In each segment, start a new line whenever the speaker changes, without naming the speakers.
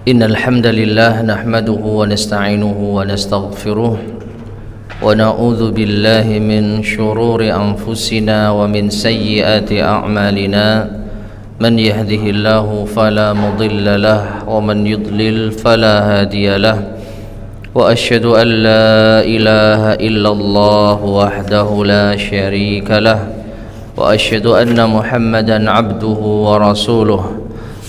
إن الحمد لله نحمده ونستعينه ونستغفره ونعوذ بالله من شرور أنفسنا ومن سيئات أعمالنا من يهده الله فلا مضل له ومن يضلل فلا هادي له وأشهد أن لا إله إلا الله وحده لا شريك له وأشهد أن محمدا عبده ورسوله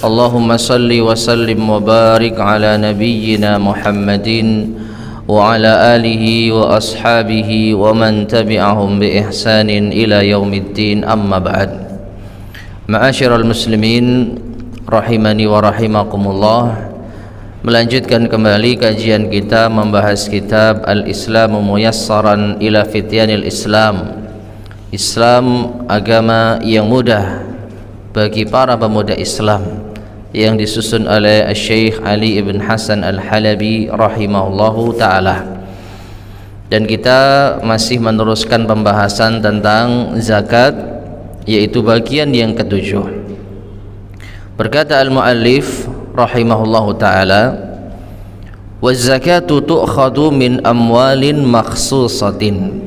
اللهم صل وسلم وبارك على نبينا محمد وعلى آله وأصحابه ومن تبعهم بإحسان إلى يوم الدين أما بعد Ma'asyiral muslimin rahimani wa rahimakumullah. Melanjutkan kembali kajian kita membahas kitab Al-Islamu Muyassaran ila Fityanil Islam. Islam agama yang mudah bagi para pemuda Islam, yang disusun oleh Syekh Ali ibn Hasan Al-Halabi rahimahullahu ta'ala. Dan kita masih meneruskan pembahasan tentang zakat, yaitu bagian yang ketujuh. Berkata al-muallif rahimahullahu ta'ala, waz-zakatu tu'khadu min amwalin makhsusatin,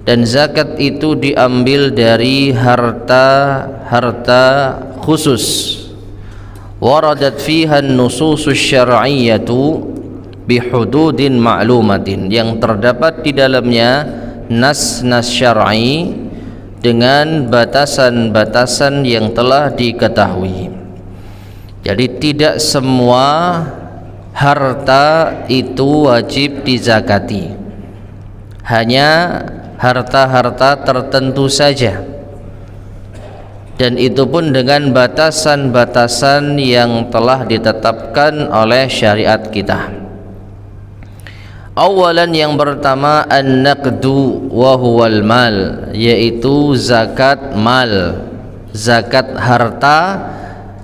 dan zakat itu diambil dari harta khusus. Waradat fiha an-nususus syar'iyyatu bihududin ma'lumatin, yang terdapat di dalamnya nas-nas syar'i dengan batasan-batasan yang telah diketahui. Jadi tidak semua harta itu wajib dizakati, hanya harta-harta tertentu saja, dan itu pun dengan batasan-batasan yang telah ditetapkan oleh syariat kita. Awalan, yang pertama, an-naqdu wa huwal mal, yaitu zakat mal, zakat harta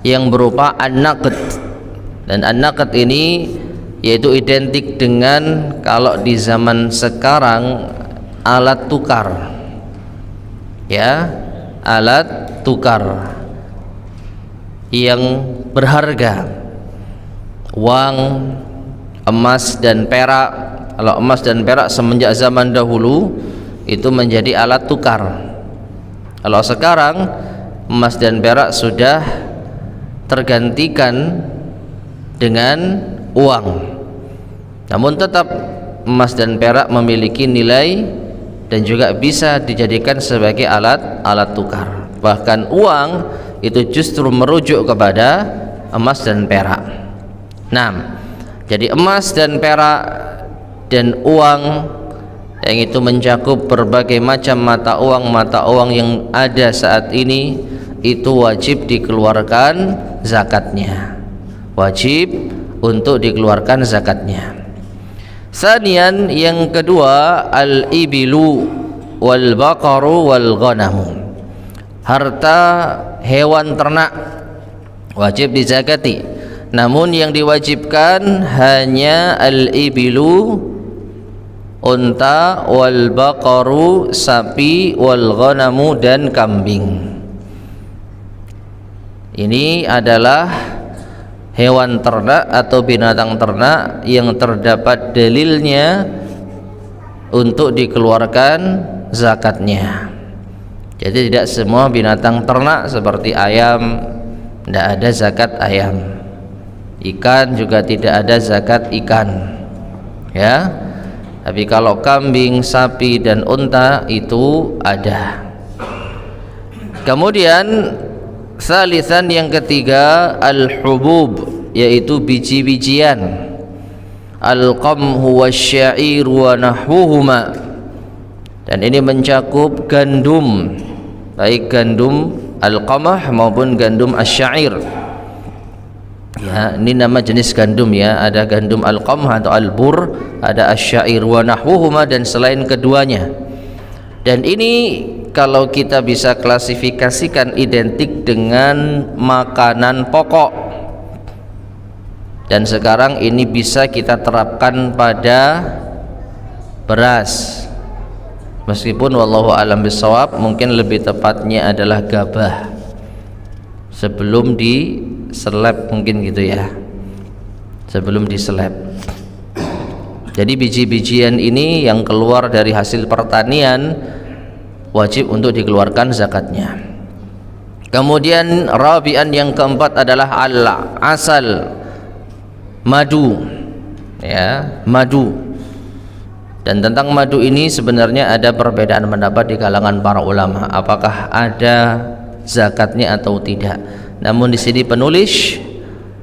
yang berupa an-naqd. Dan an-naqd ini yaitu identik dengan, kalau di zaman sekarang, alat tukar, ya, alat tukar yang berharga, uang, emas dan perak. Kalau emas dan perak semenjak zaman dahulu itu menjadi alat tukar. Kalau sekarang emas dan perak sudah tergantikan dengan uang, namun tetap emas dan perak memiliki nilai dan juga bisa dijadikan sebagai alat tukar. Bahkan uang itu justru merujuk kepada emas dan perak. Nah, jadi emas dan perak dan uang yang itu mencakup berbagai macam mata uang yang ada saat ini, itu wajib dikeluarkan zakatnya, wajib untuk dikeluarkan zakatnya. Sanian, yang kedua, al-ibilu wal baqaru wal ghanamu, harta hewan ternak wajib dizakati, namun yang diwajibkan hanya al-ibilu, unta, wal baqaru, sapi, wal ghanamu, dan kambing. Ini adalah hewan ternak atau binatang ternak yang terdapat dalilnya untuk dikeluarkan zakatnya. Jadi tidak semua binatang ternak seperti ayam, tidak ada zakat ayam. Ikan juga tidak ada zakat ikan, ya. Tapi kalau kambing, sapi, dan unta itu ada. Kemudian salisan, yang ketiga, al-hubub, yaitu biji-bijian, al-qamhu wasyair wa nahwuhuma, dan ini mencakup gandum, baik gandum al-qamah maupun gandum asyair. Ya, ini nama jenis gandum, ya. Ada gandum al-qamah atau al-bur, ada asyair wa nahwuhuma, dan selain keduanya. Dan ini kalau kita bisa klasifikasikan identik dengan makanan pokok. Dan sekarang ini bisa kita terapkan pada beras, meskipun wallahu alam bisawab mungkin lebih tepatnya adalah gabah sebelum diseleb, mungkin gitu ya. sebelum diseleb. Jadi biji-bijian ini yang keluar dari hasil pertanian wajib untuk dikeluarkan zakatnya. Kemudian rabi'an yang keempat adalah asal, madu, ya, madu. Dan tentang madu ini sebenarnya ada perbedaan pendapat di kalangan para ulama, apakah ada zakatnya atau tidak. Namun di sini penulis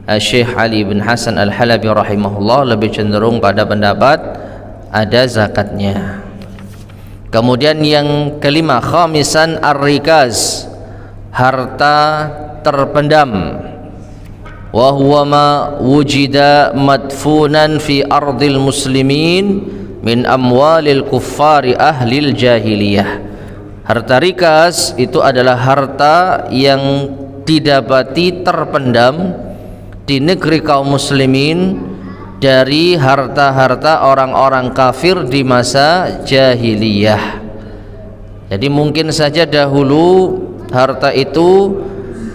Syekh Ali bin Hasan Al-Halabi rahimahullah lebih cenderung pada pendapat ada zakatnya. Kemudian yang kelima, khamisan ar-rikaz, harta terpendam. Wa huwa ma wujida madfunan fi ardil muslimin min amwalil kuffari ahlil jahiliyah. Harta rikas itu adalah harta yang didapati terpendam di negeri kaum muslimin dari harta-harta orang-orang kafir di masa jahiliyah. Jadi mungkin saja dahulu harta itu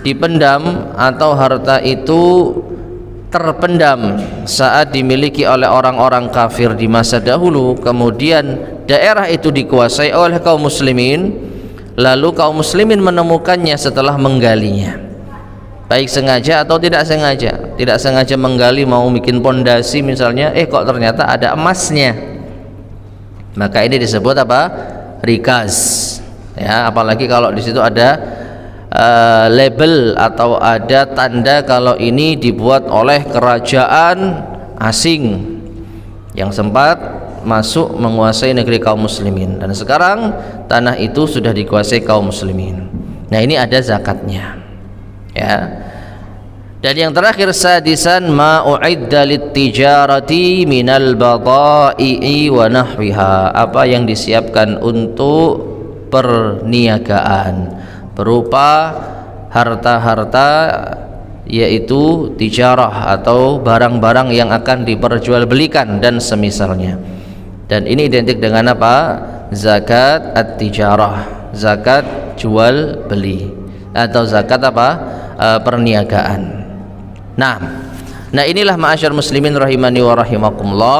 dipendam atau harta itu terpendam saat dimiliki oleh orang-orang kafir di masa dahulu, kemudian daerah itu dikuasai oleh kaum muslimin, lalu kaum muslimin menemukannya setelah menggalinya, baik sengaja atau tidak sengaja. Tidak sengaja menggali, mau bikin pondasi misalnya, kok ternyata ada emasnya, maka ini disebut apa? Rikaz, ya. Apalagi kalau di situ ada label atau ada tanda kalau ini dibuat oleh kerajaan asing yang sempat masuk menguasai negeri kaum muslimin, dan sekarang tanah itu sudah dikuasai kaum muslimin. Nah, ini ada zakatnya, ya. Dan yang terakhir, sadisan ma u'idda lit-tijarati minal bada'i wa nahwiha, apa yang disiapkan untuk perniagaan berupa harta-harta, yaitu tijarah atau barang-barang yang akan diperjualbelikan dan semisalnya. Dan ini identik dengan apa? Zakat at-tijarah, zakat jual beli, atau zakat apa? Perniagaan. Nah inilah ma'asyar muslimin rahimani wa rahimakumullah,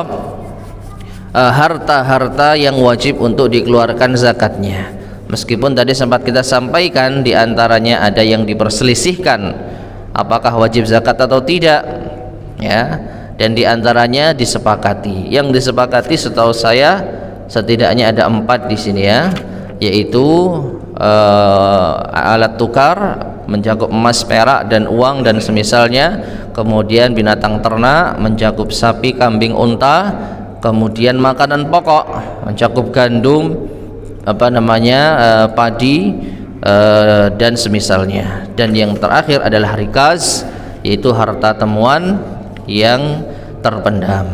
harta-harta yang wajib untuk dikeluarkan zakatnya. Meskipun tadi sempat kita sampaikan di antaranya ada yang diperselisihkan apakah wajib zakat atau tidak, ya. Dan di antaranya disepakati. Yang disepakati setahu saya setidaknya ada 4 di sini, ya, yaitu alat tukar mencakup emas, perak dan uang dan semisalnya. Kemudian binatang ternak mencakup sapi, kambing, unta. Kemudian makanan pokok mencakup gandum, padi dan semisalnya. Dan yang terakhir adalah rikaz, yaitu harta temuan yang terpendam.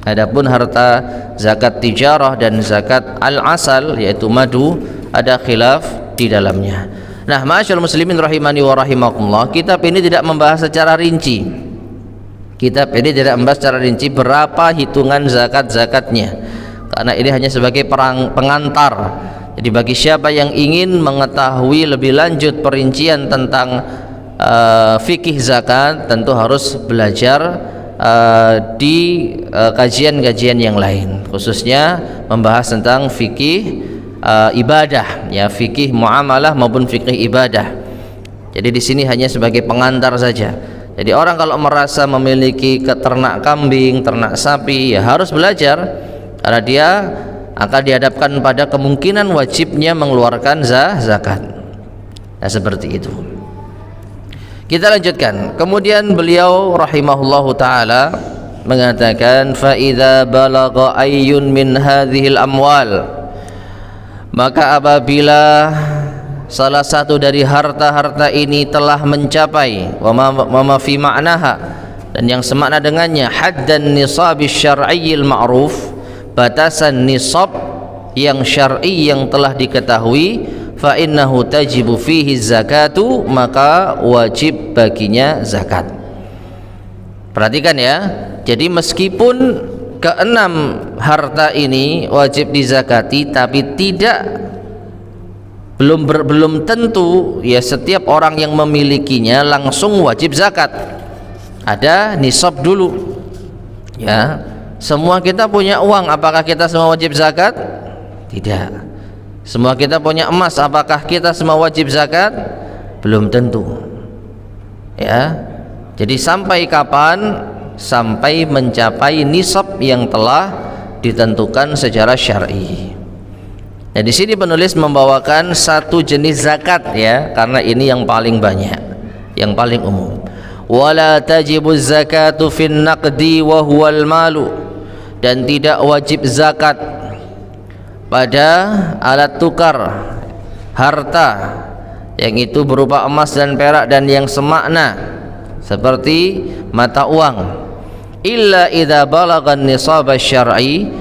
Adapun harta zakat tijarah dan zakat al-asal, yaitu madu, ada khilaf di dalamnya. Nah, ma'asyarul muslimin rahimani wa rahimakumullah, kitab ini tidak membahas secara rinci. Kitab ini tidak membahas secara rinci berapa hitungan zakat-zakatnya, karena ini hanya sebagai pengantar. Jadi bagi siapa yang ingin mengetahui lebih lanjut perincian tentang fikih zakat, tentu harus belajar di kajian-kajian yang lain, khususnya membahas tentang fikih ibadah, ya, fikih muamalah maupun fikih ibadah. Jadi di sini hanya sebagai pengantar saja. Jadi orang kalau merasa memiliki ternak kambing, ternak sapi, ya harus belajar, karena dia akan dihadapkan pada kemungkinan wajibnya mengeluarkan zakat. Nah, seperti itu. Kita lanjutkan. Kemudian beliau rahimahullahu taala mengatakan, fa idza balagha ayyun min hadhil amwal, maka apabila salah satu dari harta-harta ini telah mencapai wa fi ma'naha, dan yang semakna dengannya, haddan nisab syar'iyyil ma'ruf, batasan nisab yang syar'i yang telah diketahui, fa innahu tajibu fihi zakatu, maka wajib baginya zakat. Perhatikan, ya. Jadi meskipun keenam harta ini wajib dizakati, tapi belum tentu, ya, setiap orang yang memilikinya langsung wajib zakat. Ada nisab dulu. Ya, semua kita punya uang, apakah kita semua wajib zakat? Tidak. Semua kita punya emas, apakah kita semua wajib zakat? Belum tentu. Ya. Jadi sampai kapan? Sampai mencapai nisab yang telah ditentukan secara syar'i. Nah, di sini penulis membawakan satu jenis zakat ya, karena ini yang paling banyak, yang paling umum. Wala tajibu zakatu fin naqdi wa huwal malu, dan tidak wajib zakat pada alat tukar harta yang itu berupa emas dan perak dan yang semakna seperti mata uang, illa idza balaghan nisab syar'i,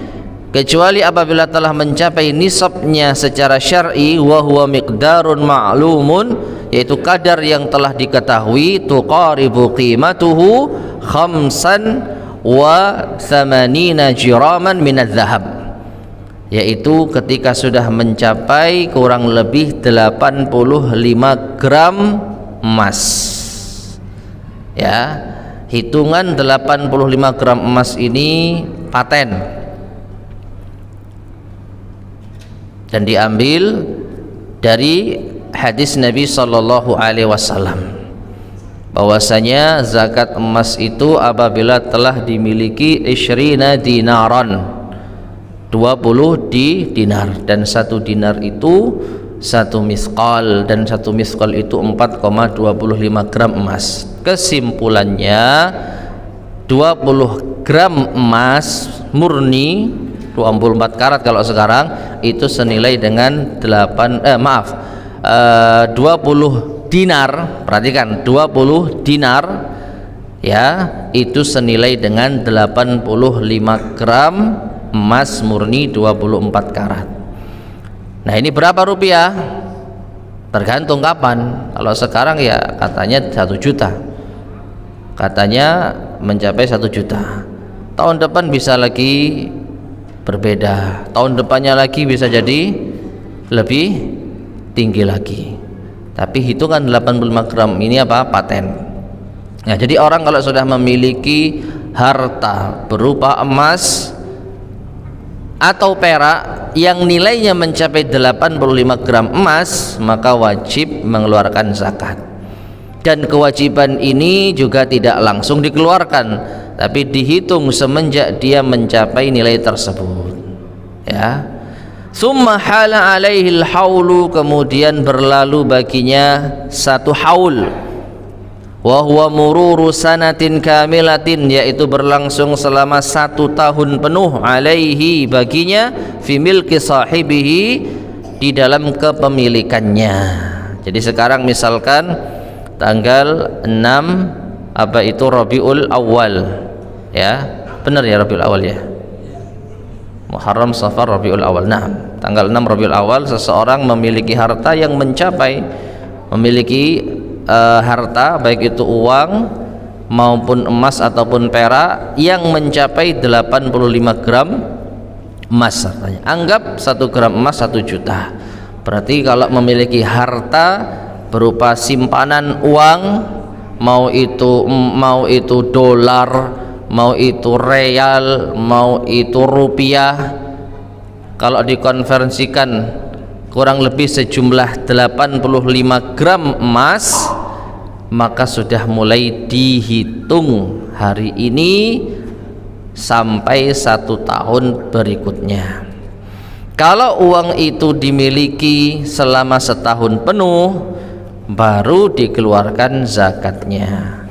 kecuali apabila telah mencapai nisabnya secara syar'i, wa huwa miqdarun ma'lumun, yaitu kadar yang telah diketahui, tuqaribu qimatuhu khamsan wa thamanina jiraman minadz zahab, yaitu ketika sudah mencapai kurang lebih 85 gram emas. Ya, hitungan 85 gram emas ini paten dan diambil dari hadis Nabi sallallahu alaihi wasallam bahwasanya zakat emas itu apabila telah dimiliki isyrina dinaran, 20 dinar, dan 1 dinar itu 1 misqal, dan 1 misqal itu 4,25 gram emas. Kesimpulannya 20 gram emas murni, 24 karat kalau sekarang, itu senilai dengan 20 dinar. Perhatikan, 20 dinar ya, itu senilai dengan 85 gram emas murni 24 karat. Nah, ini berapa rupiah? Tergantung kapan. Kalau sekarang ya katanya 1 juta, katanya mencapai 1 juta. Tahun depan bisa lagi berbeda, tahun depannya lagi bisa jadi lebih tinggi lagi. Tapi hitungan 85 gram ini apa? Paten. Nah, jadi orang kalau sudah memiliki harta berupa emas atau perak yang nilainya mencapai 85 gram emas, maka wajib mengeluarkan zakat. Dan kewajiban ini juga tidak langsung dikeluarkan, tapi dihitung semenjak dia mencapai nilai tersebut. Ya. Summa hala alaihil haulu, kemudian berlalu baginya 1 haul, wa huwa mururu sanatin kamilatin, yaitu berlangsung selama 1 tahun penuh, alaihi baginya, fi milki sahibihi, di dalam kepemilikannya. Jadi sekarang misalkan tanggal 6 apa itu Rabiul Awal, ya benar ya, Rabiul Awal ya, Muharram, Safar, Rabiul Awal. Nah, tanggal 6 Rabiul Awal seseorang memiliki harta yang mencapai, memiliki harta baik itu uang maupun emas ataupun perak yang mencapai 85 gram emas hartanya. Anggap 1 gram emas 1 juta. Berarti kalau memiliki harta berupa simpanan uang, mau itu dolar, mau itu real, mau itu rupiah, kalau dikonversikan kurang lebih sejumlah 85 gram emas, maka sudah mulai dihitung hari ini sampai 1 tahun berikutnya. Kalau uang itu dimiliki selama setahun penuh, baru dikeluarkan zakatnya.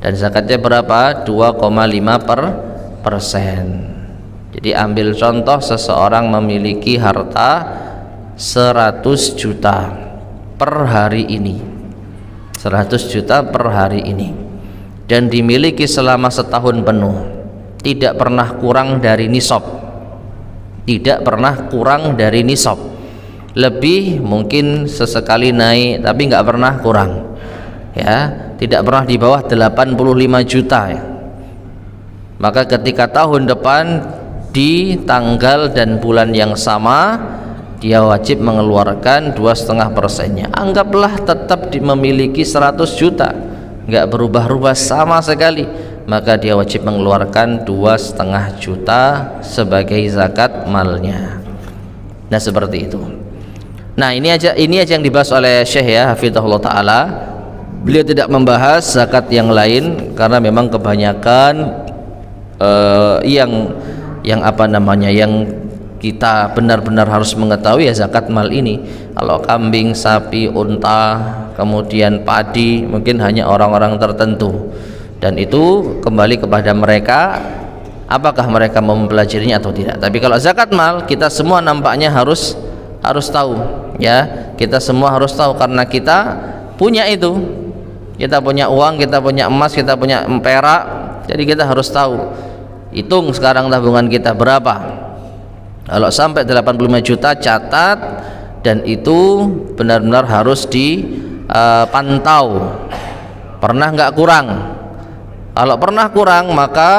Dan zakatnya berapa? 2,5%. Jadi ambil contoh, seseorang memiliki harta 100 juta per hari ini, 100 juta per hari ini, dan dimiliki selama setahun penuh, tidak pernah kurang dari nisab, tidak pernah kurang dari nisab, lebih mungkin sesekali naik tapi nggak pernah kurang, ya, tidak pernah di bawah 85 juta ya. Maka ketika tahun depan di tanggal dan bulan yang sama, dia wajib mengeluarkan 2,5%-nya. Anggaplah tetap memiliki 100 juta nggak berubah-ubah sama sekali, maka dia wajib mengeluarkan 2,5 juta sebagai zakat malnya. Nah seperti itu. Nah ini aja yang dibahas oleh Syekh ya, hafizahullah taala. Beliau tidak membahas zakat yang lain karena memang kebanyakan yang apa namanya, yang kita benar-benar harus mengetahui ya zakat mal ini. Kalau kambing, sapi, unta, kemudian padi, mungkin hanya orang-orang tertentu, dan itu kembali kepada mereka apakah mereka mau mempelajarinya atau tidak. Tapi kalau zakat mal, kita semua nampaknya harus tahu ya, kita semua harus tahu karena kita punya itu, kita punya uang, kita punya emas, kita punya perak, jadi kita harus tahu. Hitung sekarang tabungan kita berapa. Kalau sampai 85 juta catat, dan itu benar-benar harus dipantau. Pernah nggak kurang? Kalau pernah kurang maka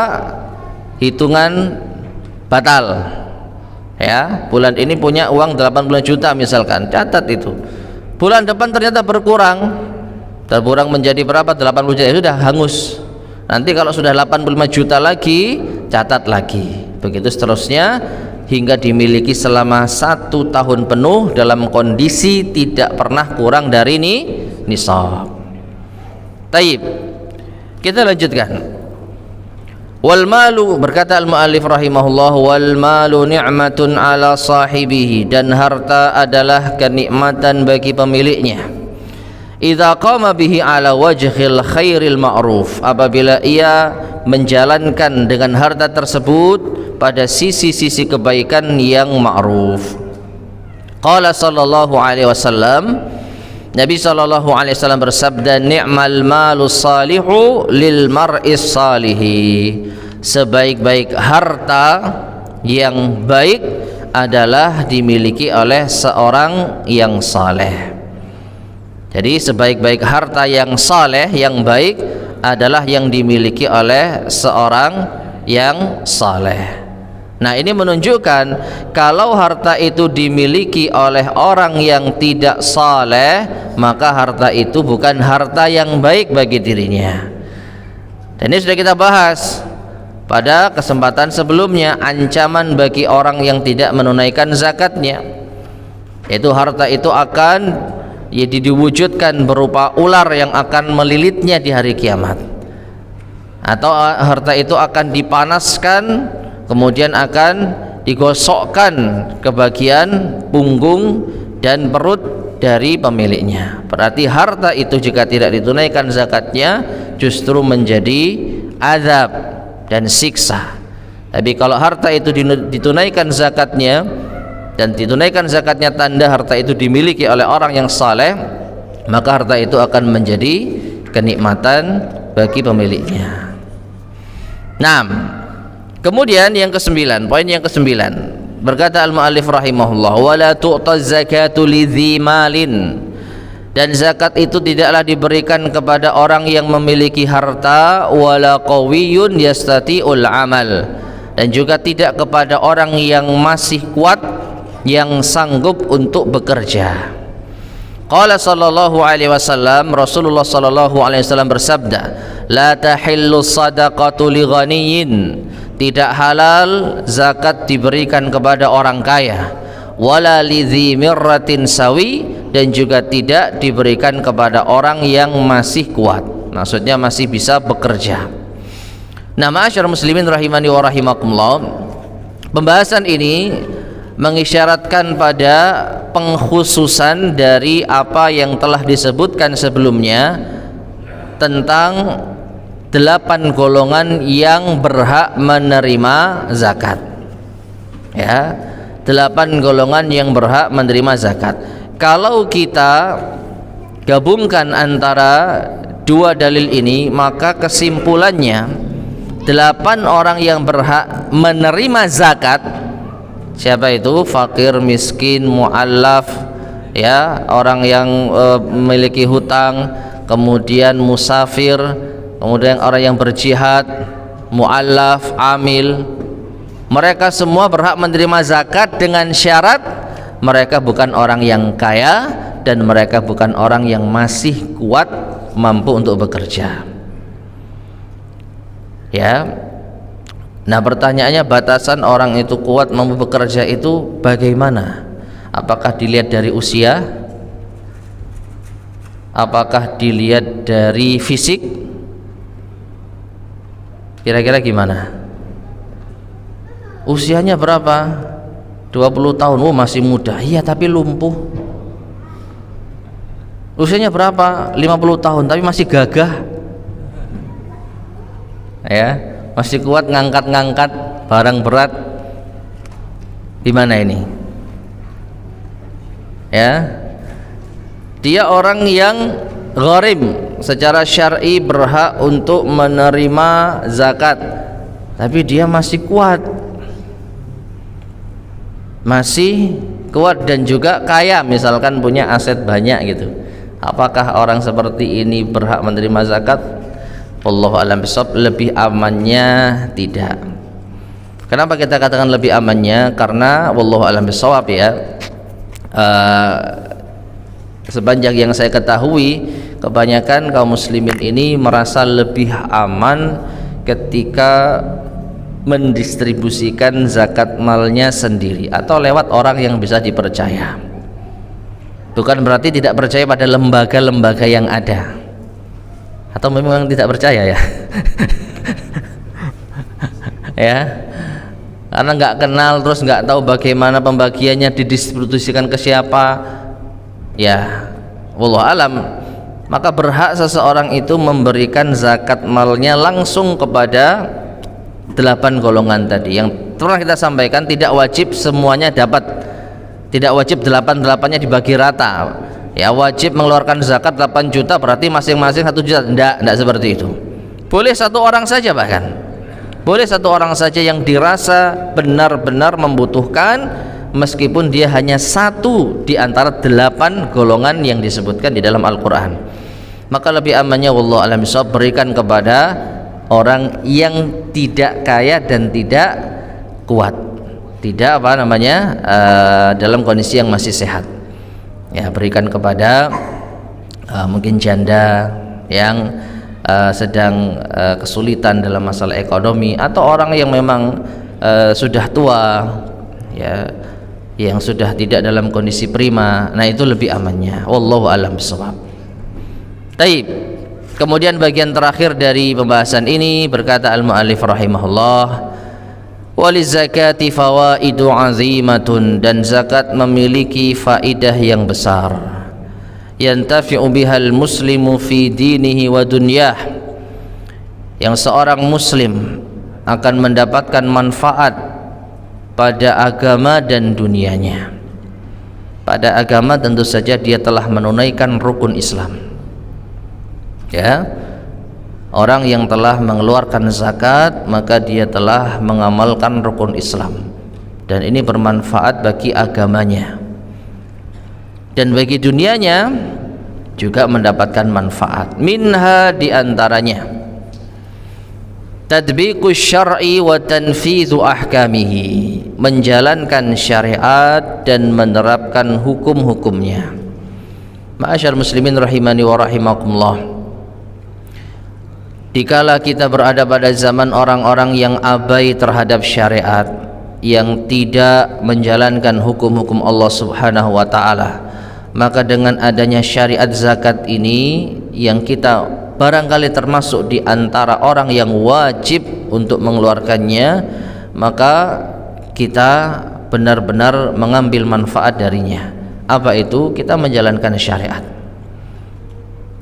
hitungan batal. Ya, bulan ini punya uang 80 juta misalkan, catat itu. Bulan depan ternyata berkurang menjadi berapa? 80 juta, ya sudah hangus. Nanti kalau sudah 85 juta lagi, catat lagi. Begitu seterusnya hingga dimiliki selama 1 tahun penuh dalam kondisi tidak pernah kurang dari nisab. Taib. Kita lanjutkan. Wal malu, berkata al-muallif rahimahullah, wal malu ni'matun ala sahibihi, dan harta adalah kenikmatan bagi pemiliknya. Idza qama bihi ala wajhil khairil ma'ruf, apabila ia menjalankan dengan harta tersebut pada sisi-sisi kebaikan yang ma'ruf. Qala sallallahu alaihi wasallam, Nabi sallallahu alaihi wasallam bersabda, ni'mal malus salihu lil mar'is salihi, sebaik-baik harta yang baik adalah dimiliki oleh seorang yang saleh. Jadi sebaik-baik harta yang saleh, yang baik adalah yang dimiliki oleh seorang yang saleh. Nah ini menunjukkan kalau harta itu dimiliki oleh orang yang tidak saleh, maka harta itu bukan harta yang baik bagi dirinya. Dan ini sudah kita bahas pada kesempatan sebelumnya, ancaman bagi orang yang tidak menunaikan zakatnya, yaitu harta itu akan diwujudkan berupa ular yang akan melilitnya di hari kiamat, atau harta itu akan dipanaskan kemudian akan digosokkan ke bagian punggung dan perut dari pemiliknya. Berarti harta itu jika tidak ditunaikan zakatnya justru menjadi azab dan siksa. Tapi kalau harta itu ditunaikan zakatnya, dan ditunaikan zakatnya tanda harta itu dimiliki oleh orang yang saleh, maka harta itu akan menjadi kenikmatan bagi pemiliknya. Nah, kemudian yang ke-9, poin yang ke-9, berkata al-muallif rahimahullah, wala tu'taz zakatu lidzi malin, dan zakat itu tidaklah diberikan kepada orang yang memiliki harta, wala qawiyyun yastati'ul amal, dan juga tidak kepada orang yang masih kuat, yang sanggup untuk bekerja. Qala sallallahu alaihi wasallam, Rasulullah sallallahu alaihi wasallam bersabda, la tahillu sadaqatu li ghaniyyin, tidak halal zakat diberikan kepada orang kaya, wala lidzi mirratin sawi, dan juga tidak diberikan kepada orang yang masih kuat, maksudnya masih bisa bekerja. Nah, ma'asyar muslimin rahimani wa rahimakumullah, pembahasan ini mengisyaratkan pada pengkhususan dari apa yang telah disebutkan sebelumnya tentang 8 golongan yang berhak menerima zakat. Ya, 8 golongan yang berhak menerima zakat. Kalau kita gabungkan antara dua dalil ini, maka kesimpulannya 8 orang yang berhak menerima zakat. Siapa itu? Fakir, miskin, mu'allaf, ya, orang yang memiliki hutang, kemudian musafir, kemudian orang yang berjihad, mu'allaf, amil. Mereka semua berhak menerima zakat dengan syarat mereka bukan orang yang kaya dan mereka bukan orang yang masih kuat mampu untuk bekerja. Ya. Nah, pertanyaannya, batasan orang itu kuat mampu bekerja itu bagaimana? Apakah dilihat dari usia? Apakah dilihat dari fisik? Kira-kira gimana? Usianya berapa? 20 tahun, oh masih muda. Iya, tapi lumpuh. Usianya berapa? 50 tahun, tapi masih gagah. Ya, masih kuat ngangkat-ngangkat barang berat. Gimana ini? Ya. Dia orang yang gharim, secara syar'i berhak untuk menerima zakat, tapi dia masih kuat, dan juga kaya, misalkan punya aset banyak gitu. Apakah orang seperti ini berhak menerima zakat? Wallahu a'lam bishawab. Lebih amannya tidak. Kenapa kita katakan lebih amannya? Karena wallahu a'lam bishawab ya, sepanjang yang saya ketahui, kebanyakan kaum muslimin ini merasa lebih aman ketika mendistribusikan zakat malnya sendiri atau lewat orang yang bisa dipercaya. Bukan berarti tidak percaya pada lembaga-lembaga yang ada, atau memang tidak percaya ya. Ya, karena nggak kenal, terus nggak tahu bagaimana pembagiannya, didistribusikan ke siapa. Ya, wallahu alam. Maka berhak seseorang itu memberikan zakat malnya langsung kepada 8 golongan tadi yang pernah kita sampaikan. Tidak wajib semuanya dapat, tidak wajib 8-8-nya dibagi rata. Ya, wajib mengeluarkan zakat 8 juta berarti masing-masing 1 juta. Tidak seperti itu. Boleh satu orang saja, bahkan boleh satu orang saja yang dirasa benar-benar membutuhkan, meskipun dia hanya satu di antara 8 golongan yang disebutkan di dalam Al-Quran. Maka lebih amannya wallahu a'lam bishawab berikan kepada orang yang tidak kaya dan tidak kuat, tidak dalam kondisi yang masih sehat. Ya, berikan kepada mungkin janda yang sedang kesulitan dalam masalah ekonomi, atau orang yang memang sudah tua, ya, yang sudah tidak dalam kondisi prima. Nah, itu lebih amannya wallahu a'lam bishawab. Taib. Kemudian bagian terakhir dari pembahasan ini, berkata al-mu'allif rahimahullah, walizakati fawaidu azimatun, dan zakat memiliki faidah yang besar, yantafi'u bihal muslimu fi dinihi wa dunyah, yang seorang muslim akan mendapatkan manfaat pada agama dan dunianya. Pada agama tentu saja dia telah menunaikan rukun Islam. Ya, orang yang telah mengeluarkan zakat maka dia telah mengamalkan rukun Islam, dan ini bermanfaat bagi agamanya, dan bagi dunianya juga mendapatkan manfaat. Minha, diantaranya tadbiqus syar'i wa tanfidhu ahkamihi, menjalankan syariat dan menerapkan hukum-hukumnya. Ma'asyar muslimin rahimani wa rahimakumullah, dikala kita berada pada zaman orang-orang yang abai terhadap syariat, yang tidak menjalankan hukum-hukum Allah Subhanahu wa ta'ala, maka dengan adanya syariat zakat ini, yang kita barangkali termasuk di antara orang yang wajib untuk mengeluarkannya, maka kita benar-benar mengambil manfaat darinya. Apa itu? Kita menjalankan syariat.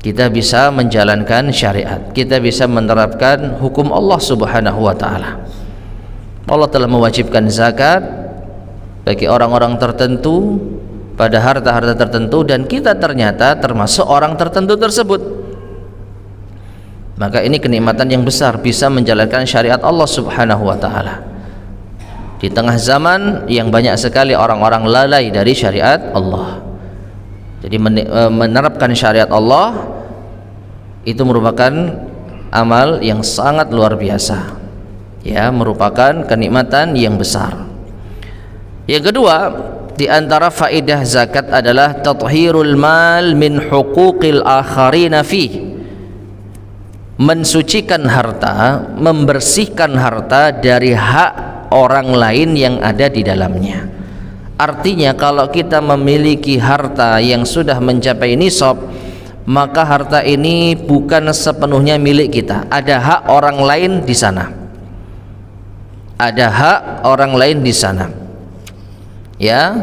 Kita bisa menjalankan syariat, kita bisa menerapkan hukum Allah Subhanahu wa ta'ala. Allah telah mewajibkan zakat bagi orang-orang tertentu pada harta-harta tertentu, dan kita ternyata termasuk orang tertentu tersebut. Maka ini kenikmatan yang besar, bisa menjalankan syariat Allah Subhanahu wa ta'ala di tengah zaman yang banyak sekali orang-orang lalai dari syariat Allah. Jadi menerapkan syariat Allah itu merupakan amal yang sangat luar biasa, ya, merupakan kenikmatan yang besar. Yang kedua, di antara faedah zakat adalah tathhirul mal min huquqil akharina fi, mensucikan harta, membersihkan harta dari hak orang lain yang ada di dalamnya. Artinya kalau kita memiliki harta yang sudah mencapai nisab, maka harta ini bukan sepenuhnya milik kita. Ada hak orang lain di sana. Ada hak orang lain di sana. Ya,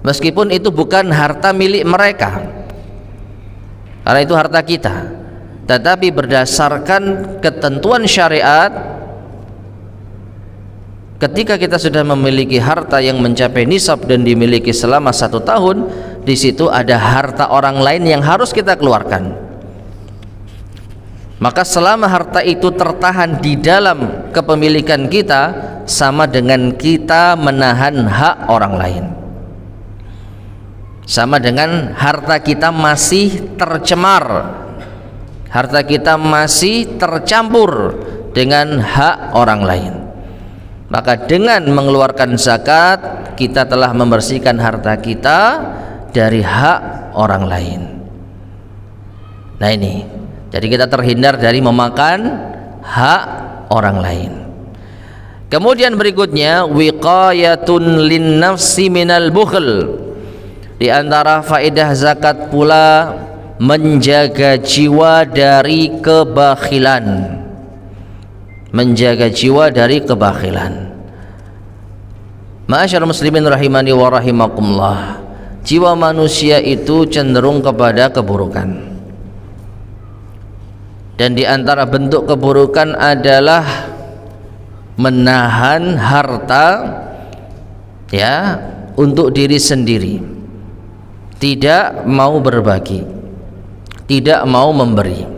meskipun itu bukan harta milik mereka, karena itu harta kita. Tetapi berdasarkan ketentuan syariat, ketika kita sudah memiliki harta yang mencapai nisab dan dimiliki selama 1 tahun, di situ ada harta orang lain yang harus kita keluarkan. Maka selama harta itu tertahan di dalam kepemilikan kita, sama dengan kita menahan hak orang lain. Sama dengan harta kita masih tercemar, harta kita masih tercampur dengan hak orang lain. Maka dengan mengeluarkan zakat, kita telah membersihkan harta kita dari hak orang lain. Nah ini, jadi kita terhindar dari memakan hak orang lain. Kemudian berikutnya, wiqayatun lin nafsi minal bukhl. Di antara faedah zakat pula menjaga jiwa dari kebakhilan. Menjaga jiwa dari kebakhilan. Ma'asyarul muslimin rahimani wa rahimakumullah, jiwa manusia itu cenderung kepada keburukan. Dan di antara bentuk keburukan adalah menahan harta ya untuk diri sendiri, tidak mau berbagi, tidak mau memberi.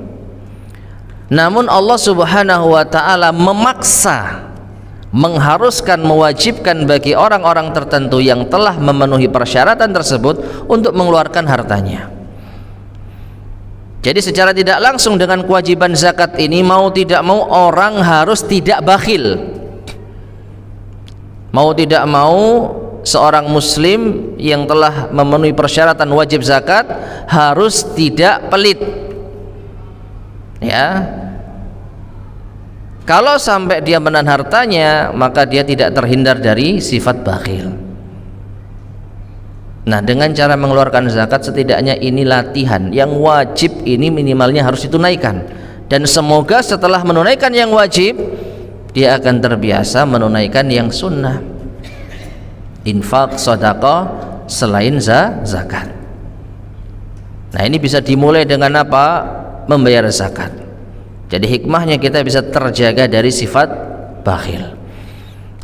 Namun Allah Subhanahu wa ta'ala memaksa, mengharuskan, mewajibkan bagi orang-orang tertentu yang telah memenuhi persyaratan tersebut untuk mengeluarkan hartanya. Jadi secara tidak langsung dengan kewajiban zakat ini, mau tidak mau orang harus tidak bakhil. Mau tidak mau seorang muslim yang telah memenuhi persyaratan wajib zakat harus tidak pelit. Ya, kalau sampai dia menahan hartanya, maka dia tidak terhindar dari sifat bakhil. Nah, dengan cara mengeluarkan zakat, setidaknya ini latihan. Yang wajib ini minimalnya harus ditunaikan, dan semoga setelah menunaikan yang wajib, dia akan terbiasa menunaikan yang sunnah, infak, sedekah selain zakat. Nah, ini bisa dimulai dengan apa? Membayar zakat. Jadi hikmahnya kita bisa terjaga dari sifat bakhil.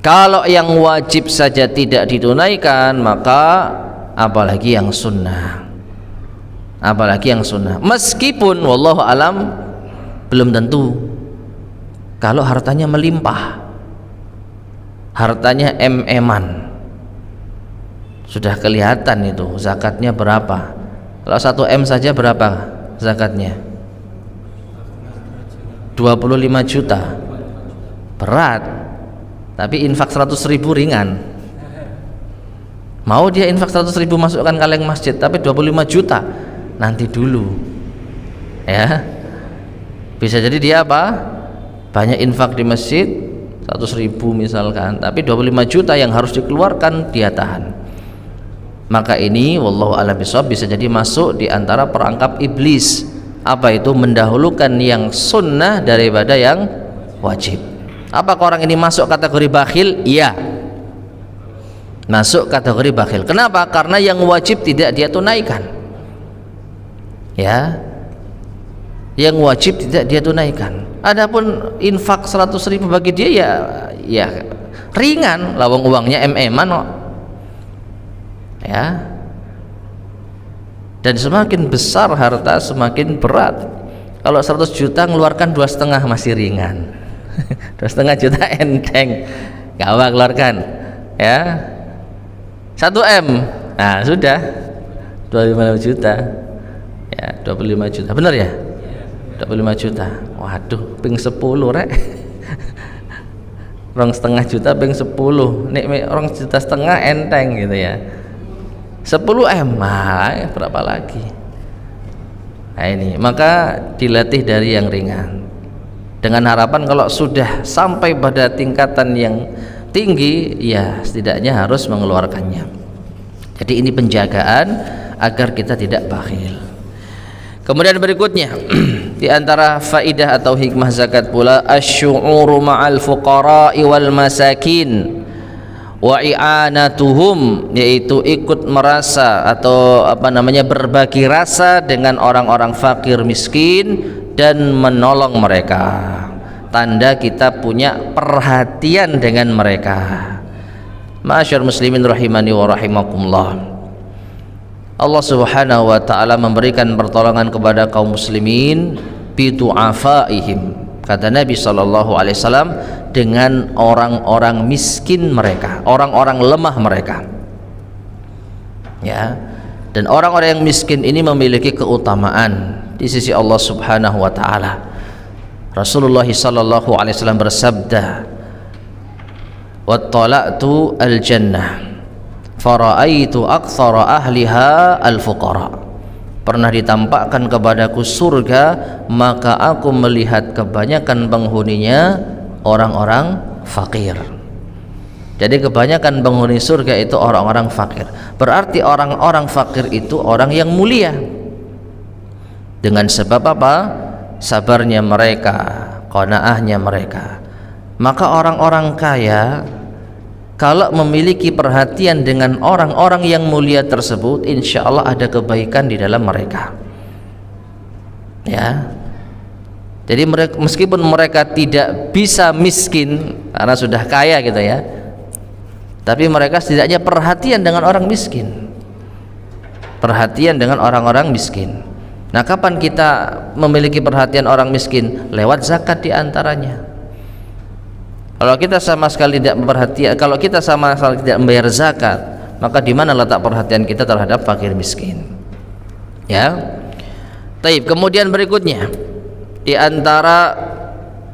Kalau yang wajib saja tidak ditunaikan, maka apalagi yang sunnah, apalagi yang sunnah. Meskipun wallahu alam belum tentu. Kalau hartanya melimpah, hartanya em-eman, sudah kelihatan itu zakatnya berapa. Kalau 1 M saja berapa zakatnya? 25 juta, berat. Tapi infak 100.000 ringan. Mau dia infak 100.000 masukkan kaleng masjid, tapi 25 juta nanti dulu, ya. Bisa jadi dia apa? Banyak infak di masjid 100.000 misalkan, tapi 25 juta yang harus dikeluarkan dia tahan. Maka ini wallahu a'lam bishawab bisa jadi masuk di antara perangkap iblis. Apa itu? Mendahulukan yang sunnah daripada yang wajib. Apakah orang ini masuk kategori bakhil? Iya, masuk kategori bakhil. Kenapa? Karena yang wajib tidak dia tunaikan. Ya, yang wajib tidak dia tunaikan. Adapun infak 100.000 bagi dia ya ringan, lawang uangnya em-eman kok. Ya. Dan semakin besar harta semakin berat. Kalau 100 juta ngeluarkan 2,5 masih ringan. 2,5 juta enteng, gak apa keluarkan, ya. 1 M, nah sudah 25 juta, ya 25 juta, bener ya? 25 juta, waduh, ping 10 rek. 2,5 juta ping 10, nek 2,5 juta enteng gitu ya. 10 M, berapa lagi? Nah ini, maka dilatih dari yang ringan. dengan harapan kalau sudah sampai pada tingkatan yang tinggi, ya setidaknya harus mengeluarkannya. Jadi ini penjagaan agar kita tidak bakhil. Kemudian berikutnya di antara faidah atau hikmah zakat pula asy'uru ma'al fuqara'i wal masakin wa i'anatuhum, yaitu ikut merasa atau berbagi rasa dengan orang-orang fakir miskin dan menolong mereka. Tanda kita punya perhatian dengan mereka. Ma'asyar muslimin rahimani wa rahimakumullah, Allah subhanahu wa ta'ala memberikan pertolongan kepada kaum muslimin bidu'afaihim, kata Nabi SAW, dengan orang-orang miskin mereka, orang-orang lemah mereka, ya. Dan orang-orang yang miskin ini memiliki keutamaan di sisi Allah subhanahu wa ta'ala. Rasulullah SAW bersabda, wattala'tu al-jannah fara'aitu aktsara ahliha al-fuqara, pernah ditampakkan kepadaku surga, maka aku melihat kebanyakan penghuninya orang-orang fakir. Jadi kebanyakan penghuni surga itu orang-orang fakir. Berarti orang-orang fakir itu orang yang mulia. Dengan sebab apa? Sabarnya mereka, qanaahnya mereka. Maka orang-orang kaya kalau memiliki perhatian dengan orang-orang yang mulia tersebut, insya Allah ada kebaikan di dalam mereka, ya. Jadi meskipun mereka tidak bisa miskin karena sudah kaya gitu ya, tapi mereka setidaknya perhatian dengan orang miskin, perhatian dengan orang-orang miskin. Nah, kapan kita memiliki perhatian orang miskin? Lewat zakat diantaranya. Kalau kita sama sekali tidak memperhatikan, kalau kita sama sekali tidak membayar zakat, maka di mana letak perhatian kita terhadap fakir miskin? Ya. Taib. Kemudian berikutnya, di antara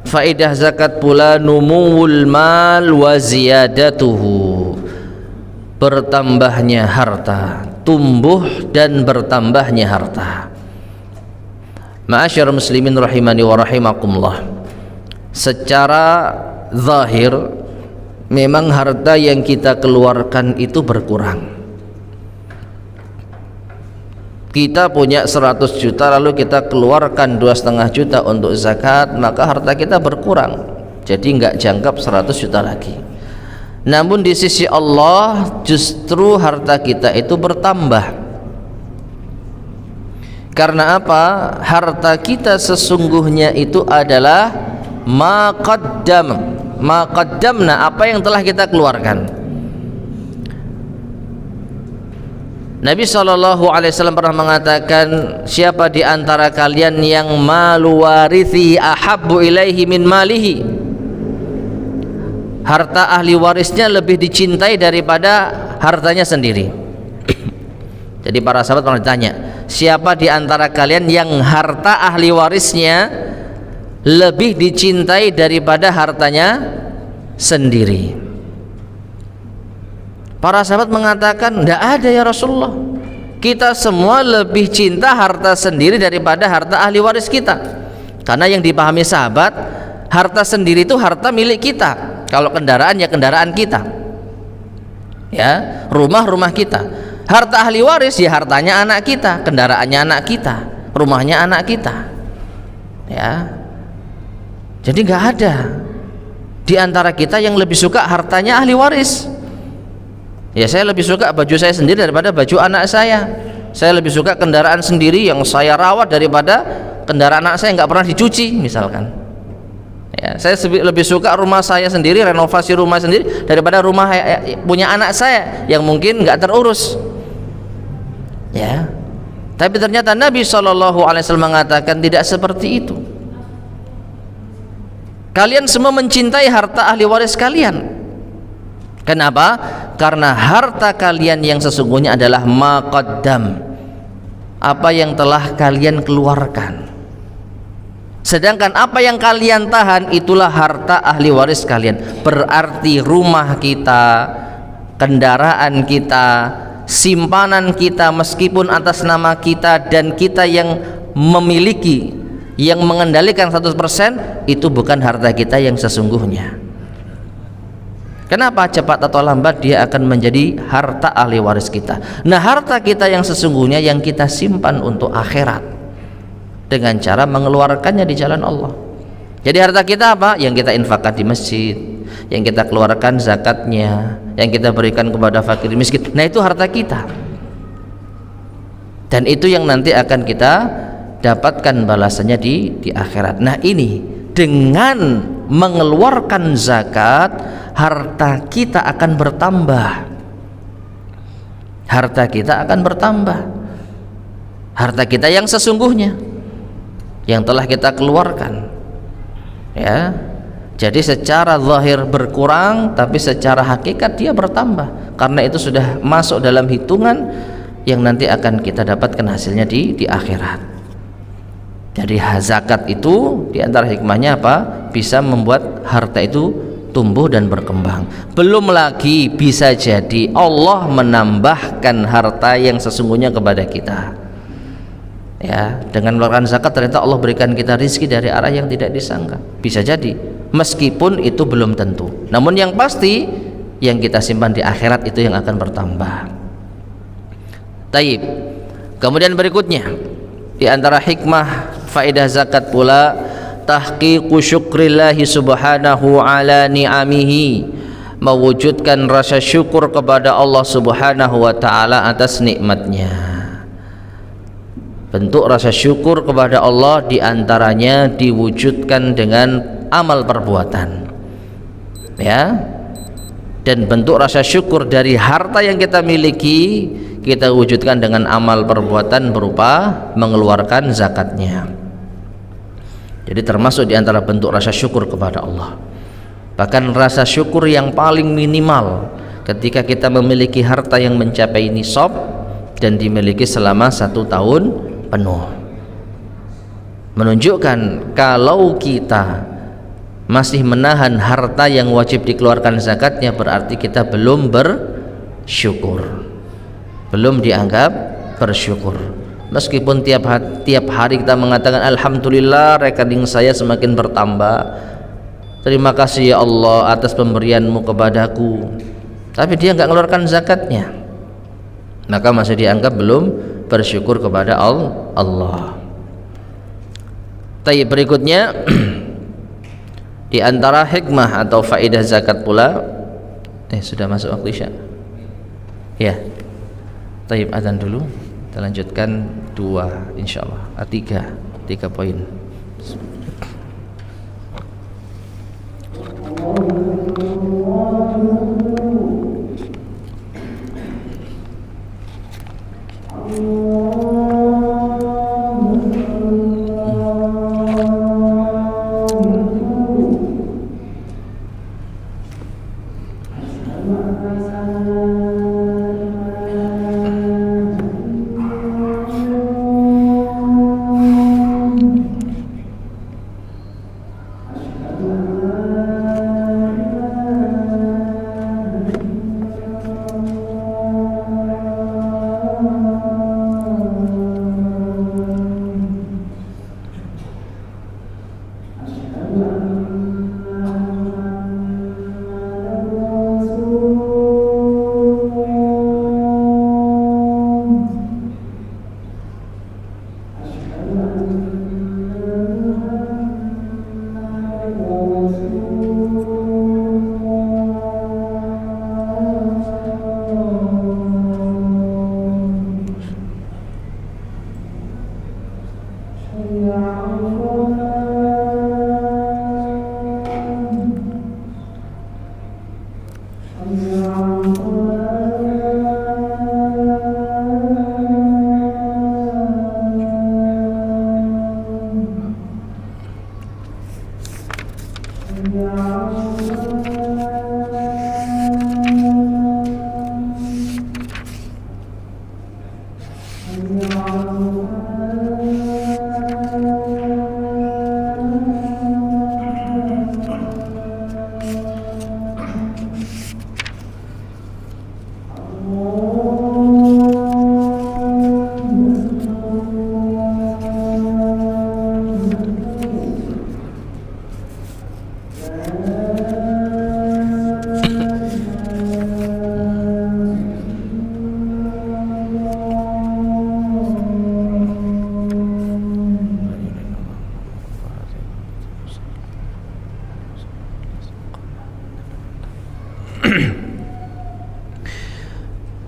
faedah zakat pula numuwul mal wa ziyadatuhu, bertambahnya harta, tumbuh dan bertambahnya harta. Ma'asyar muslimin rahimani wa rahimakumullah, secara zahir memang harta yang kita keluarkan itu berkurang. Kita punya 100 juta lalu kita keluarkan 2,5 juta untuk zakat, maka harta kita berkurang, jadi nggak jangkap 100 juta lagi. Namun di sisi Allah justru harta kita itu bertambah. Karena apa? Harta kita sesungguhnya itu adalah maqaddamna, apa yang telah kita keluarkan. Nabi SAW pernah mengatakan, siapa di antara kalian yang malu warithi ahabbu ilaihi min malihi, harta ahli warisnya lebih dicintai daripada hartanya sendiri. Jadi para sahabat pernah ditanya, siapa di antara kalian yang harta ahli warisnya lebih dicintai daripada hartanya sendiri? Para sahabat mengatakan, tidak ada ya Rasulullah, kita semua lebih cinta harta sendiri daripada harta ahli waris kita. Karena yang dipahami sahabat, harta sendiri itu harta milik kita. Kalau kendaraan ya kendaraan kita, ya, rumah kita. Harta ahli waris ya hartanya anak kita, kendaraannya anak kita, rumahnya anak kita, ya. Jadi nggak ada di antara kita yang lebih suka hartanya ahli waris. Ya, saya lebih suka baju saya sendiri daripada baju anak saya. Saya lebih suka kendaraan sendiri yang saya rawat daripada kendaraan anak saya yang nggak pernah dicuci, misalkan. Ya, saya lebih suka rumah saya sendiri, renovasi rumah sendiri daripada rumah punya anak saya yang mungkin nggak terurus. Ya, tapi ternyata Nabi SAW mengatakan tidak seperti itu. Kalian semua mencintai harta ahli waris kalian. Kenapa? Karena harta kalian yang sesungguhnya adalah maqaddam, apa yang telah kalian keluarkan. Sedangkan apa yang kalian tahan itulah harta ahli waris kalian. Berarti rumah kita, kendaraan kita, simpanan kita meskipun atas nama kita dan kita yang memiliki, Yang mengendalikan 100% itu bukan harta kita yang sesungguhnya. Kenapa? Cepat atau lambat dia akan menjadi harta ahli waris kita. Nah, harta kita yang sesungguhnya yang kita simpan untuk akhirat dengan cara mengeluarkannya di jalan Allah. Jadi harta kita apa? Yang kita infakkan di masjid, yang kita keluarkan zakatnya, yang kita berikan kepada fakir miskin. Nah, itu harta kita. Dan itu yang nanti akan kita dapatkan balasannya di akhirat. Nah, ini dengan mengeluarkan zakat, harta kita akan bertambah. Harta kita akan bertambah. Harta kita yang sesungguhnya yang telah kita keluarkan. Ya. Jadi secara zahir berkurang, tapi secara hakikat dia bertambah. Karena itu sudah masuk dalam hitungan yang nanti akan kita dapatkan hasilnya di akhirat. Jadi zakat itu diantara hikmahnya apa? Bisa membuat harta itu tumbuh dan berkembang. Belum lagi bisa jadi Allah menambahkan harta yang sesungguhnya kepada kita. Ya, dengan mengeluarkan zakat ternyata Allah berikan kita rizki dari arah yang tidak disangka. Bisa jadi, meskipun itu belum tentu. Namun yang pasti yang kita simpan di akhirat itu yang akan bertambah. Taib. Kemudian berikutnya di antara hikmah faedah zakat pula tahqiqu syukrillahi subhanahu ala ni'amihi, mewujudkan rasa syukur kepada Allah subhanahu wa ta'ala atas nikmatnya. Bentuk rasa syukur kepada Allah diantaranya diwujudkan dengan amal perbuatan, ya. Dan bentuk rasa syukur dari harta yang kita miliki kita wujudkan dengan amal perbuatan berupa mengeluarkan zakatnya. Jadi termasuk diantara bentuk rasa syukur kepada Allah. Bahkan rasa syukur yang paling minimal ketika kita memiliki harta yang mencapai nisab dan dimiliki selama 1 tahun penuh, menunjukkan kalau kita masih menahan harta yang wajib dikeluarkan zakatnya, berarti kita belum bersyukur, belum dianggap bersyukur. Meskipun tiap hari kita mengatakan alhamdulillah rekening saya semakin bertambah, terima kasih ya Allah atas pemberianmu kepadaku, tapi dia nggak mengeluarkan zakatnya, maka masih dianggap belum bersyukur kepada Allah. Taib berikutnya di antara hikmah atau faedah zakat pula, sudah masuk waktu isya. Ya. Taib, adzan dulu. Kita lanjutkan 2 insyaallah. 3 poin.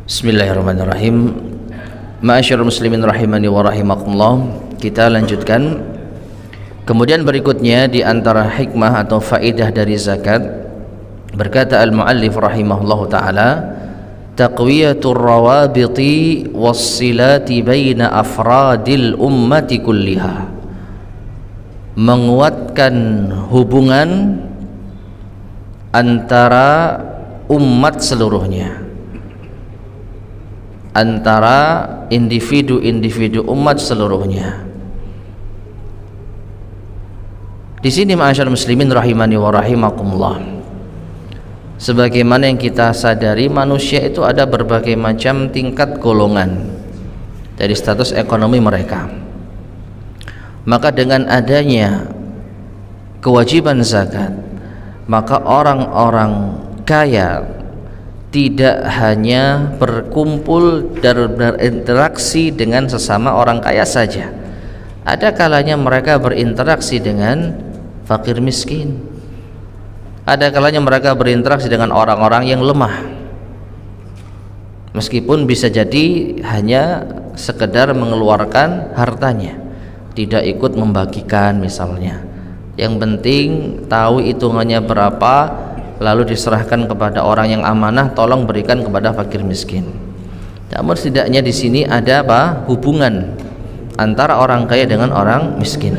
Bismillahirrahmanirrahim. Ma'asyiral muslimin rahimani wa rahimakumullah. Kita lanjutkan. Kemudian berikutnya di antara hikmah atau faedah dari zakat, berkata al-muallif rahimahullahu taala, taqwiyatur rawabiti wassilati baina afradil ummati kulliha. Menguatkan hubungan antara umat seluruhnya, antara individu-individu umat seluruhnya. Di sini ma'asyar muslimin rahimani wa rahimakumullah, sebagaimana yang kita sadari, manusia itu ada berbagai macam tingkat golongan dari status ekonomi mereka. Maka dengan adanya kewajiban zakat, maka orang-orang kaya tidak hanya berkumpul dan berinteraksi dengan sesama orang kaya saja. Ada kalanya mereka berinteraksi dengan fakir miskin. Ada kalanya mereka berinteraksi dengan orang-orang yang lemah. Meskipun bisa jadi hanya sekedar mengeluarkan hartanya, tidak ikut membagikan misalnya. Yang penting tahu hitungannya berapa, lalu diserahkan kepada orang yang amanah, tolong berikan kepada fakir miskin. Namun setidaknya di sini ada apa? Hubungan antara orang kaya dengan orang miskin.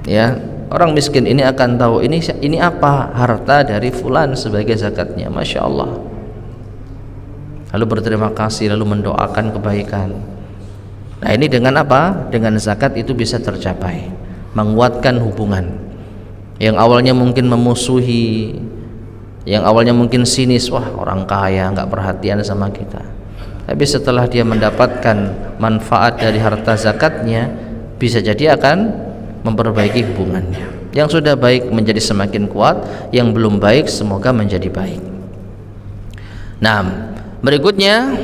Ya, orang miskin ini akan tahu ini apa harta dari fulan sebagai zakatnya, masya Allah. Lalu berterima kasih, lalu mendoakan kebaikan. Nah ini dengan apa? Dengan zakat itu bisa tercapai, menguatkan hubungan. Yang awalnya mungkin memusuhi, yang awalnya mungkin sinis, wah orang kaya nggak perhatian sama kita. Tapi setelah dia mendapatkan manfaat dari harta zakatnya, bisa jadi akan memperbaiki hubungannya. Yang sudah baik menjadi semakin kuat, yang belum baik semoga menjadi baik. Nah, berikutnya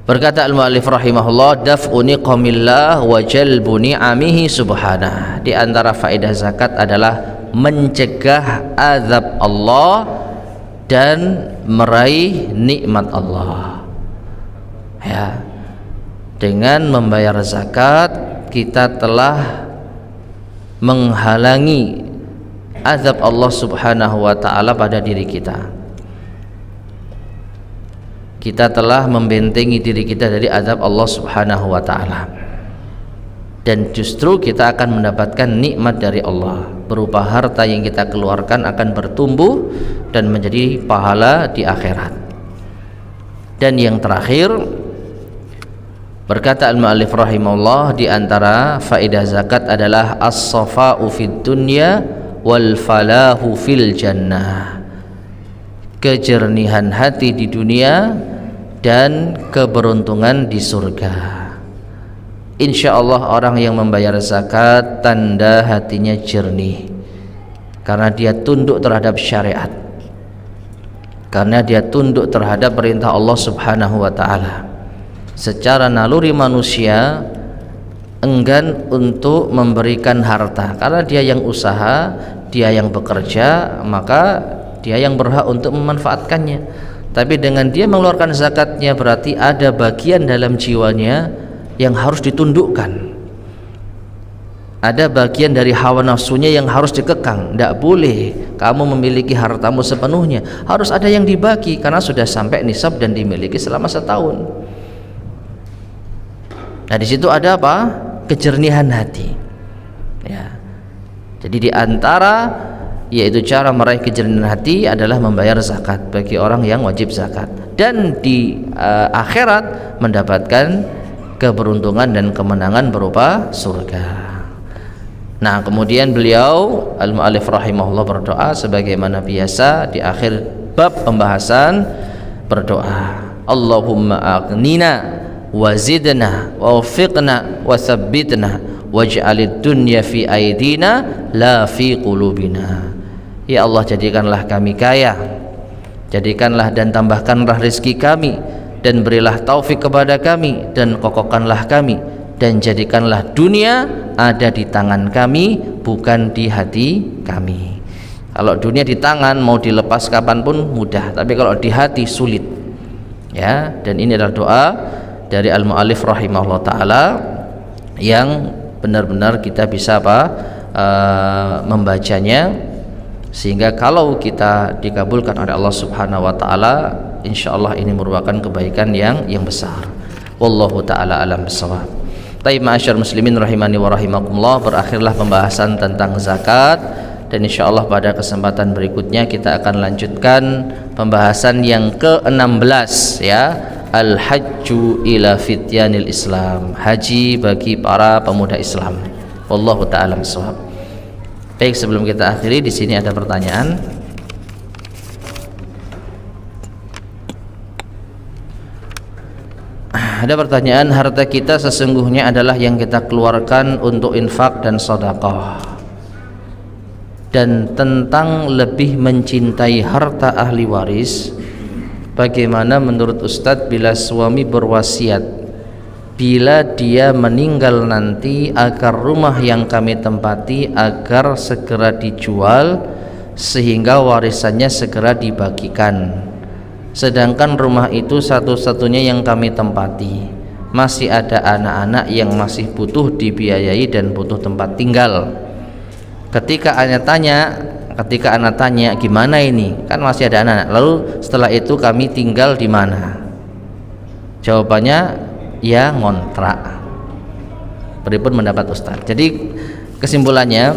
berkata al-muallif rahimahullah, daf'u niqamillah wa jalbu ni'amihi subhanah. Di antara faedah zakat adalah mencegah azab Allah dan meraih nikmat Allah. Ya, dengan membayar zakat kita telah menghalangi azab Allah subhanahu wa ta'ala pada diri kita. Kita telah membentengi diri kita dari azab Allah subhanahu wa ta'ala, dan justru kita akan mendapatkan nikmat dari Allah berupa harta yang kita keluarkan akan bertumbuh dan menjadi pahala di akhirat. Dan yang terakhir berkata al-muallif rahimahullah, di antara faedah zakat adalah as-safa'u fid dunya wal falahu fil jannah. Kejernihan hati di dunia dan keberuntungan di surga. Insya Allah orang yang membayar zakat tanda hatinya jernih, karena dia tunduk terhadap syariat, karena dia tunduk terhadap perintah Allah subhanahu wa ta'ala. Secara naluri manusia enggan untuk memberikan harta, karena dia yang usaha, dia yang bekerja, maka dia yang berhak untuk memanfaatkannya. Tapi dengan dia mengeluarkan zakatnya, berarti ada bagian dalam jiwanya yang harus ditundukkan, ada bagian dari hawa nafsunya yang harus dikekang. Tidak boleh kamu memiliki hartamu sepenuhnya, harus ada yang dibagi karena sudah sampai nisab dan dimiliki selama setahun. Nah di situ ada apa? Kejernihan hati. Ya. Jadi di antara yaitu cara meraih kejernihan hati adalah membayar zakat bagi orang yang wajib zakat, dan di akhirat mendapatkan keberuntungan dan kemenangan berupa surga. Nah kemudian beliau al-muallif rahimahullah berdoa sebagaimana biasa di akhir bab pembahasan, berdoa, Allahumma aghnina wa zidna wa waffiqna wa thabbitna waj'alid dunya fi aidina la fi qulubina. Ya Allah, jadikanlah kami kaya, jadikanlah dan tambahkanlah rezeki kami, dan berilah taufik kepada kami, dan kokohkanlah kami, dan jadikanlah dunia ada di tangan kami, bukan di hati kami. Kalau dunia di tangan mau dilepas kapanpun mudah, tapi kalau di hati sulit. Ya, dan ini adalah doa dari al-mu'allif rahimahullah taala yang benar-benar kita bisa membacanya, sehingga kalau kita dikabulkan oleh Allah Subhanahu wa taala, insyaallah ini merupakan kebaikan yang besar. Wallahu taala alam bissawab. Taib ma'asyar muslimin rahimani wa rahimakumullah, berakhirlah pembahasan tentang zakat, dan insyaallah pada kesempatan berikutnya kita akan lanjutkan pembahasan yang ke-16, ya, al-hajju ila fityanil Islam, haji bagi para pemuda Islam. Wallahu taala bissawab. Baik, sebelum kita akhiri, di sini ada pertanyaan. Ada pertanyaan, harta kita sesungguhnya adalah yang kita keluarkan untuk infak dan sedekah, dan tentang lebih mencintai harta ahli waris, bagaimana menurut Ustadz bila suami berwasiat bila dia meninggal nanti agar rumah yang kami tempati agar segera dijual sehingga warisannya segera dibagikan, sedangkan rumah itu satu-satunya yang kami tempati, masih ada anak-anak yang masih butuh dibiayai dan butuh tempat tinggal. Ketika anak tanya gimana ini, kan masih ada anak-anak, lalu setelah itu kami tinggal di mana? Jawabannya ya ngontrak. Beripun mendapat Ustaz. Jadi kesimpulannya,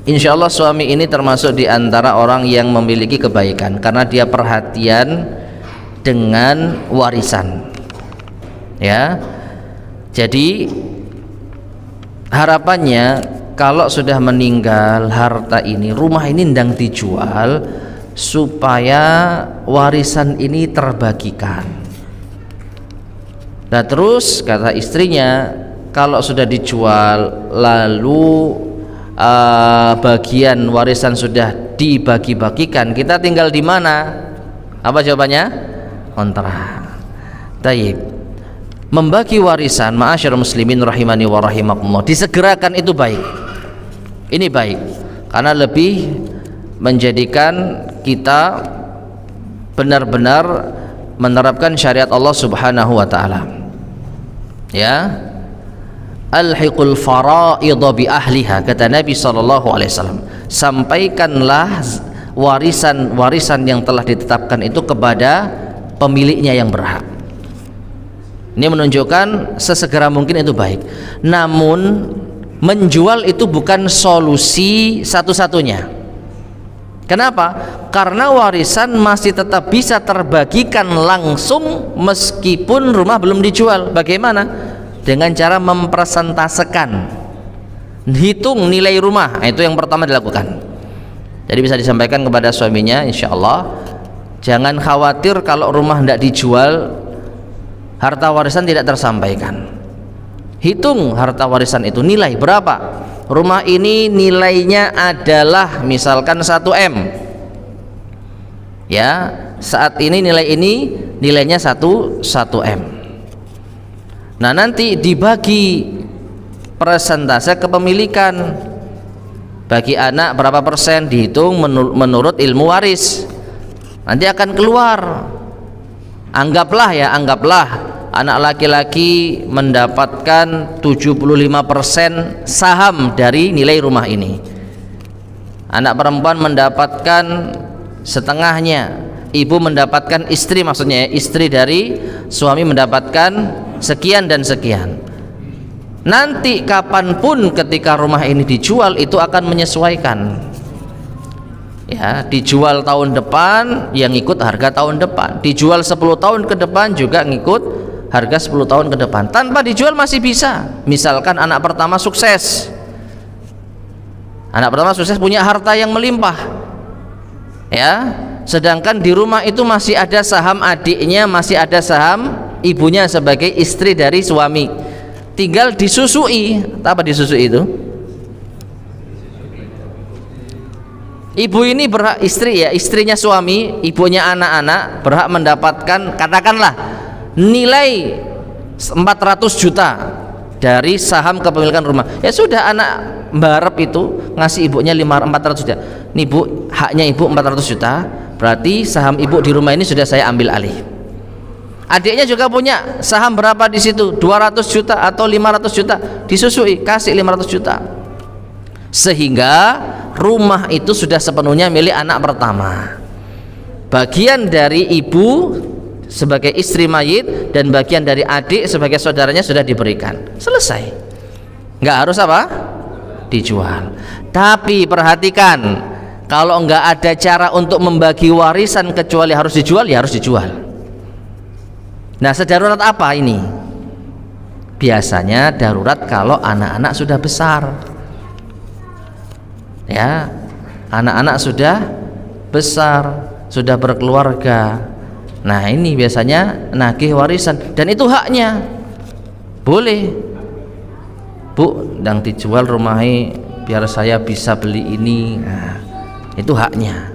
insya Allah suami ini termasuk di antara orang yang memiliki kebaikan karena dia perhatian dengan warisan, ya. Jadi harapannya kalau sudah meninggal harta ini, rumah ini ndang dijual supaya warisan ini terbagikan. Nah terus kata istrinya, kalau sudah dijual lalu bagian warisan sudah dibagi-bagikan, kita tinggal di mana? Apa jawabannya? Kontrak. Taib. Membagi warisan, ma'asyar muslimin rahimani wa rahimakumullah, disegerakan itu baik. Ini baik karena lebih menjadikan kita benar-benar menerapkan syariat Allah Subhanahu wa taala. Ya, alhiqul faraidha bi ahliha, kata Nabi sallallahu alaihi wasallam, sampaikanlah warisan yang telah ditetapkan itu kepada pemiliknya yang berhak. Ini menunjukkan sesegera mungkin itu baik. Namun menjual itu bukan solusi satu-satunya. Kenapa? Karena warisan masih tetap bisa terbagikan langsung meskipun rumah belum dijual. Bagaimana? Dengan cara mempresentasekan, hitung nilai rumah. Itu yang pertama dilakukan. Jadi bisa disampaikan kepada suaminya, insya Allah jangan khawatir kalau rumah tidak dijual, harta warisan tidak tersampaikan. Hitung harta warisan itu, nilai berapa. Rumah ini nilainya adalah misalkan 1M, ya, saat ini nilai ini nilainya 1M. Nah nanti dibagi persentase kepemilikan, bagi anak berapa persen dihitung menurut ilmu waris, nanti akan keluar. Anggaplah anak laki-laki mendapatkan 75% saham dari nilai rumah ini, anak perempuan mendapatkan setengahnya, ibu mendapatkan, istri maksudnya istri dari suami mendapatkan sekian dan sekian. Nanti kapanpun ketika rumah ini dijual itu akan menyesuaikan, ya, dijual tahun depan yang ikut harga tahun depan, dijual 10 tahun ke depan juga ngikut harga 10 tahun ke depan. Tanpa dijual masih bisa. Misalkan anak pertama sukses, punya harta yang melimpah, ya, sedangkan di rumah itu masih ada saham adiknya, masih ada saham ibunya sebagai istri dari suami. tinggal disusui. Apa disusui itu? Ibu ini berhak, istri ya, istrinya suami, ibunya anak-anak berhak mendapatkan katakanlah nilai 400 juta dari saham kepemilikan rumah. Ya sudah, anak mbarep itu ngasih ibunya 400 juta. Nih Bu, haknya ibu 400 juta, berarti saham ibu di rumah ini sudah saya ambil alih. Adiknya juga punya saham berapa di situ, 200 juta atau 500 juta, disusui, kasih 500 juta. Sehingga rumah itu sudah sepenuhnya milik anak pertama. Bagian dari ibu sebagai istri mayit dan bagian dari adik sebagai saudaranya sudah diberikan. Selesai. Nggak harus apa? Dijual. Tapi perhatikan, kalau nggak ada cara untuk membagi warisan kecuali harus dijual, ya harus dijual. Nah, sedarurat apa ini? Biasanya darurat kalau anak-anak sudah besar. Ya, anak-anak sudah besar, sudah berkeluarga. Nah, ini biasanya nagih warisan dan itu haknya. Boleh. Bu, ndang dijual rumahnya biar saya bisa beli ini. Nah, itu haknya.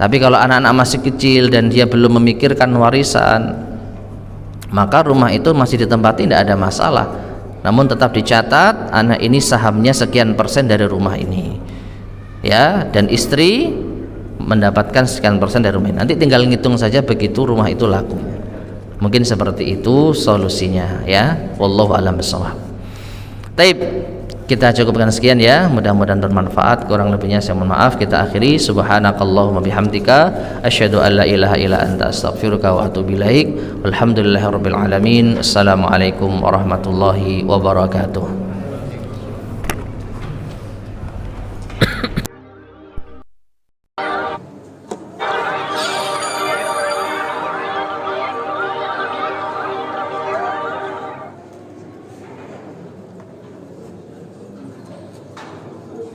Tapi kalau anak-anak masih kecil dan dia belum memikirkan warisan, maka rumah itu masih ditempati, tidak ada masalah. Namun tetap dicatat anak ini sahamnya sekian persen dari rumah ini. Ya, dan istri mendapatkan sekian persen dari rumah ini. Nanti tinggal ngitung saja begitu rumah itu laku. Mungkin seperti itu solusinya ya. Wallahu a'lam bishawab. Taib, kita cukupkan sekian ya, mudah-mudahan bermanfaat. Kurang lebihnya saya mohon maaf. Kita akhiri, subhanakallahumma bihamdika asyhadu an la ilaha illa anta astaghfiruka wa atubu ilaik. Walhamdulillahirabbil alamin. Assalamualaikum warahmatullahi wabarakatuh.